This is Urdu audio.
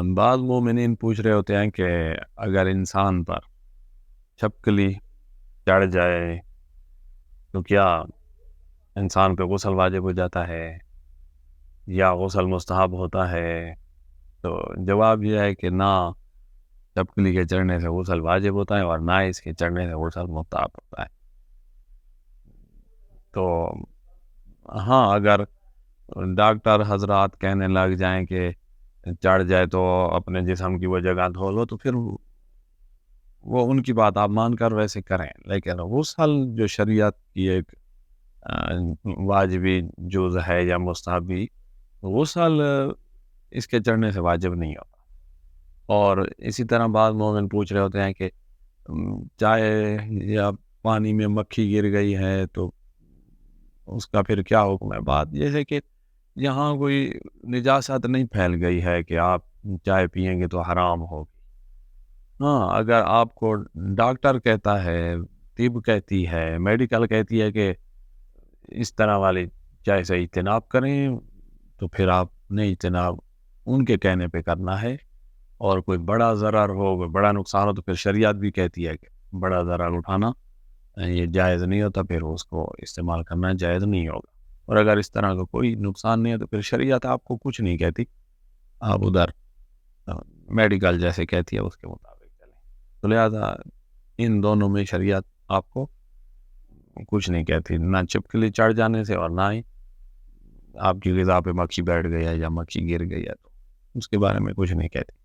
بعض مومنین پوچھ رہے ہوتے ہیں کہ اگر انسان پر چھپکلی چڑھ جائے تو کیا انسان پہ غسل واجب ہو جاتا ہے یا غسل مستحب ہوتا ہے؟ تو جواب یہ ہے کہ نہ چھپکلی کے چڑھنے سے غسل واجب ہوتا ہے اور نہ اس کے چڑھنے سے غسل مستحب ہوتا ہے۔ تو ہاں، اگر ڈاکٹر حضرات کہنے لگ جائیں کہ چڑھ جائے تو اپنے جسم کی وہ جگہ دھو لو، تو پھر وہ ان کی بات آپ مان کر ویسے کریں، لیکن غسل جو شریعت کی ایک واجبی جز ہے یا مستحبی، غسل اس کے چڑھنے سے واجب نہیں ہوتا۔ اور اسی طرح بعض مومن پوچھ رہے ہوتے ہیں کہ چائے یا پانی میں مکھی گر گئی ہے تو اس کا پھر کیا حکم ہے؟ بات یہ ہے کہ یہاں کوئی نجاست نہیں پھیل گئی ہے کہ آپ چائے پئیں گے تو حرام ہوگی۔ ہاں، اگر آپ کو ڈاکٹر کہتا ہے، طب کہتی ہے، میڈیکل کہتی ہے کہ اس طرح والی چائے سے اجتناب کریں، تو پھر آپ نے اجتناب ان کے کہنے پہ کرنا ہے۔ اور کوئی بڑا ضرر ہو، کوئی بڑا نقصان ہو، تو پھر شریعت بھی کہتی ہے کہ بڑا ضرر اٹھانا یہ جائز نہیں ہوتا، پھر اس کو استعمال کرنا جائز نہیں ہوگا۔ اور اگر اس طرح کا کوئی نقصان نہیں ہے تو پھر شریعت آپ کو کچھ نہیں کہتی، آپ ادھر میڈیکل جیسے کہتی ہے اس کے مطابق چلیں۔ تو لہٰذا ان دونوں میں شریعت آپ کو کچھ نہیں کہتی، نہ چھپکلی چڑھ جانے سے اور نہ ہی آپ کی غذا پہ مکھی بیٹھ گئی ہے یا مکھی گر گئی ہے تو اس کے بارے میں کچھ نہیں کہتی۔